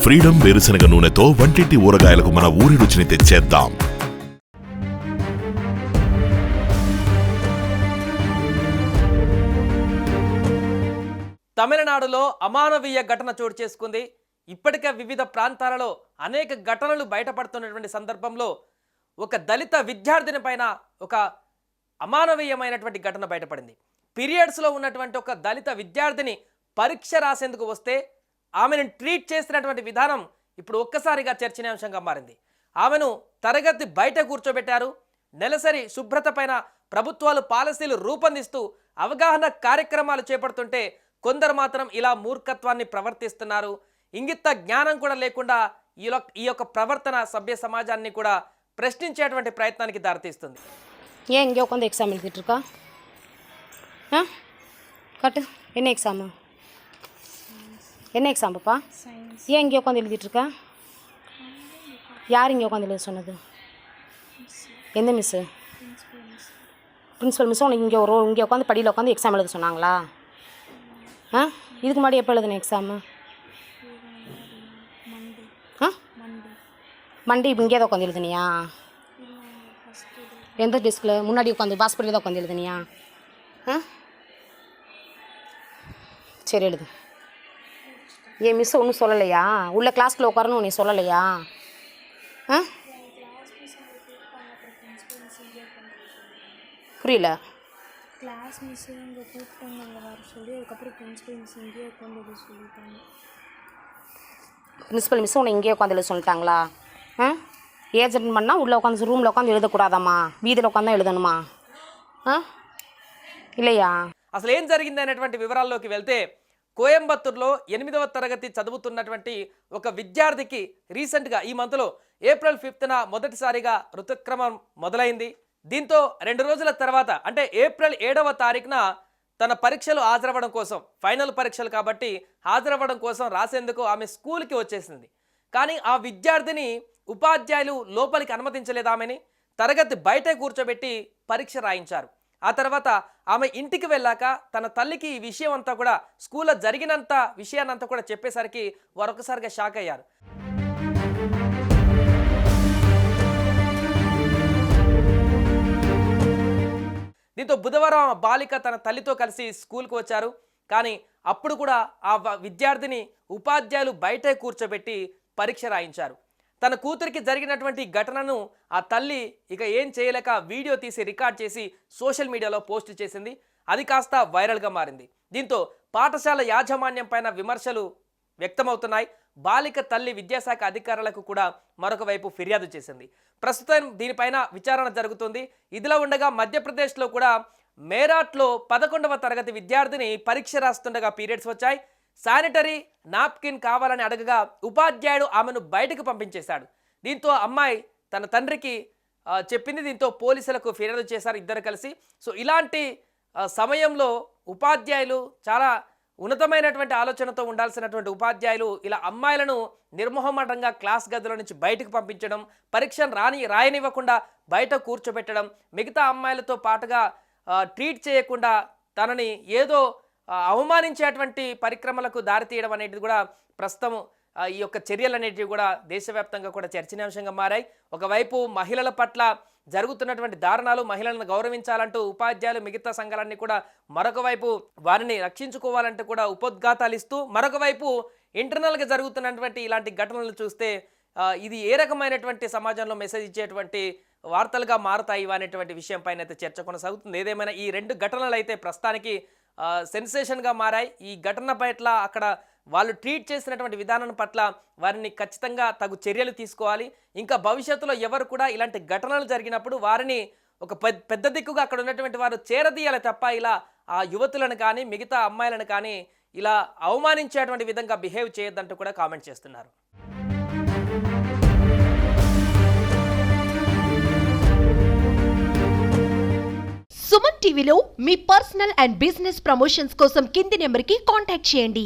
Freedom వేరుశనగ నూనెతో వంటింటి ఊరగాయలకు మన ఊరి రుచిని తెచ్చేద్దాం. తమిళనాడులో అమానవీయ ఘటన చోటు చేసుకుంది. ఇప్పటికే వివిధ ప్రాంతాలలో అనేక ఘటనలు బయటపడుతున్నటువంటి సందర్భంలో ఒక దళిత విద్యార్థిని పైన ఒక అమానవీయమైనటువంటి ఘటన బయటపడింది. పీరియడ్స్లో ఉన్నటువంటి ఒక దళిత విద్యార్థిని పరీక్ష రాసేందుకు వస్తే ఆమెను ట్రీట్ చేసినటువంటి విధానం ఇప్పుడు ఒక్కసారిగా చర్చనీయాంశంగా మారింది. ఆమెను తరగతి బయట కూర్చోబెట్టారు. నెలసరి శుభ్రత పైన ప్రభుత్వాలు పాలసీలు రూపొందిస్తూ అవగాహన కార్యక్రమాలు చేపడుతుంటే కొందరు మాత్రం ఇలా మూర్ఖత్వాన్ని ప్రవర్తిస్తున్నారు. ఇంగిత జ్ఞానం కూడా లేకుండా ఈ యొక్క ప్రవర్తన సభ్య సమాజాన్ని కూడా ప్రశ్నించేటువంటి ప్రయత్నానికి దారితీస్తుంది. ஏன் இங்கே உட்காந்து எக்ஸாம் எழுதிட்டு இருக்கா? கட்டு என்ன எக்ஸாமு? என்ன எக்ஸாம் பாப்பா? ஏன் இங்கே உட்காந்து எழுதிட்டு இருக்கா? யார் இங்கே உட்காந்து எழுத சொன்னது? எந்த மிஸ்ஸு? பிரின்ஸிபல் மிஸ்ஸும் உனக்கு இங்கே உட்காந்து படியில் உட்காந்து எக்ஸாம் எழுத சொன்னாங்களா? இதுக்கு முன்னாடி எப்போ எழுதுன எக்ஸாமு? மண்டே இங்கே தான் உட்காந்து எழுதுனியா? எந்த டெஸ்கில் முன்னாடி உட்காந்து பாஸ்பரியில் தான் உட்காந்து எழுதுனியா? சரி எழுது. ஏன் மிஸ் ஒன்றும் சொல்லலையா? உள்ள கிளாஸ்க்குள்ளே உட்காரணும் நீ சொல்லலையா? புரியல. கிளாஸ் மிஸ் இங்கே கூப்பிட்டாங்க வர சொல்லி அதுக்கப்புறம் பிரின்சிபல் மிஸ் இங்கேயே உட்காந்து சொல்லிட்டாங்க. பிரின்சிபல் மிஸ் உன்னை இங்கேயே உட்காந்து எழுத சொல்லிட்டாங்களா? ஏஜென்ட் பண்ணால் உள்ளே உட்காந்து ரூமில் உட்காந்து எழுதக்கூடாதாம்மா? వీధిలో ఉட்காந்து எழுதணுமா? இல்லையா? అసలు ఏం జరిగింది అనేటువంటి వివరాల్లోకి వెళ్తే కోయంబత్తూరులో 8వ తరగతి చదువుతున్నటువంటి ఒక విద్యార్థికి రీసెంట్గా ఈ మంత్లో ఏప్రిల్ 5న మొదటిసారిగా ఋతుక్రమం మొదలైంది. దీంతో 2 రోజుల తర్వాత అంటే ఏప్రిల్ 7వ తారీఖున తన పరీక్షలు హాజరవ్వడం కోసం, ఫైనల్ పరీక్షలు కాబట్టి హాజరవ్వడం కోసం రాసేందుకు ఆమె స్కూల్కి వచ్చేసింది. కానీ ఆ విద్యార్థిని ఉపాధ్యాయులు లోపలికి అనుమతించలేదు. ఆమెని తరగతి బయటే కూర్చోబెట్టి పరీక్ష రాయించారు. ఆ తర్వాత ఆమె ఇంటికి వెళ్ళాక తన తల్లికి ఈ విషయం అంతా కూడా స్కూల్లో జరిగినంత విషయాన్నంతా కూడా చెప్పేసరికి వారొకసారిగా షాక్ అయ్యారు. దీంతో బుధవారం ఆ బాలిక తన తల్లితో కలిసి స్కూల్కి వచ్చారు. కానీ అప్పుడు కూడా ఆ విద్యార్థిని ఉపాధ్యాయులు బయటే కూర్చోబెట్టి పరీక్ష రాయించారు. తన కూతురికి జరిగినటువంటి ఘటనను ఆ తల్లి ఇక ఏం చేయలేక వీడియో తీసి రికార్డ్ చేసి సోషల్ మీడియాలో పోస్ట్ చేసింది. అది కాస్త వైరల్గా మారింది. దీంతో పాఠశాల యాజమాన్యం పైన విమర్శలు వ్యక్తమవుతున్నాయి. బాలిక తల్లి విద్యాశాఖ అధికారులకు కూడా మరొక వైపు ఫిర్యాదు చేసింది. ప్రస్తుతం దీనిపైన విచారణ జరుగుతుంది. ఇదిలా ఉండగా మధ్యప్రదేశ్లో కూడా మేరాట్లో 11వ తరగతి విద్యార్థిని పరీక్ష రాస్తుండగా పీరియడ్స్ వచ్చాయి. శానిటరీ నాప్కిన్ కావాలని అడగగా ఉపాధ్యాయుడు ఆమెను బయటకు పంపించేశాడు. దీంతో అమ్మాయి తన తండ్రికి చెప్పింది. దీంతో పోలీసులకు ఫిర్యాదు చేశారు ఇద్దరు కలిసి. సో ఇలాంటి సమయంలో ఉపాధ్యాయులు చాలా ఉన్నతమైనటువంటి ఆలోచనతో ఉండాల్సినటువంటి ఉపాధ్యాయులు ఇలా అమ్మాయిలను నిర్మోహమాటంగా క్లాస్ గదిలో నుంచి బయటకు పంపించడం, పరీక్షను రాయనివ్వకుండా బయట కూర్చోబెట్టడం, మిగతా అమ్మాయిలతో పాటుగా ట్రీట్ చేయకుండా తనని ఏదో అవమానించేటువంటి పరిక్రమలకు దారితీయడం అనేది కూడా ప్రస్తుతం ఈ యొక్క చర్యలు అనేటివి కూడా దేశవ్యాప్తంగా కూడా చర్చనీయాంశంగా మారాయి. ఒకవైపు మహిళల పట్ల జరుగుతున్నటువంటి దారుణాలు, మహిళలను గౌరవించాలంటూ ఉపాధ్యాయులు మిగతా సంఘాలన్నీ కూడా మరొక వైపు వారిని రక్షించుకోవాలంటూ కూడా ఉపోద్ఘాతాలు ఇస్తూ, మరొక వైపు ఇంటర్నల్గా జరుగుతున్నటువంటి ఇలాంటి ఘటనలు చూస్తే ఇది ఏ రకమైనటువంటి సమాజంలో మెసేజ్ ఇచ్చేటువంటి వార్తలుగా మారుతాయి అనేటువంటి విషయం పైన అయితే చర్చ కొనసాగుతుంది. ఏదేమైనా ఈ 2 ఘటనలు అయితే ప్రస్తుతానికి సెన్సేషన్గా మారాయి. ఈ ఘటన పట్ల అక్కడ వాళ్ళు ట్రీట్ చేసినటువంటి విధానం పట్ల వారిని ఖచ్చితంగా తగు చర్యలు తీసుకోవాలి. ఇంకా భవిష్యత్తులో ఎవరు కూడా ఇలాంటి ఘటనలు జరిగినప్పుడు వారిని ఒక పెద్ద దిక్కుగా అక్కడ ఉన్నటువంటి వారు చేరదీయాలి తప్ప ఇలా ఆ యువతులను కానీ మిగతా అమ్మాయిలను కానీ ఇలా అవమానించేటువంటి విధంగా బిహేవ్ చేయొద్దంటూ కూడా కామెంట్ చేస్తున్నారు. సుమన్ టీవీలో మీ పర్సనల్ అండ్ బిజినెస్ ప్రమోషన్స్ కోసం కింది నెంబర్కి కాంటాక్ట్ చేయండి.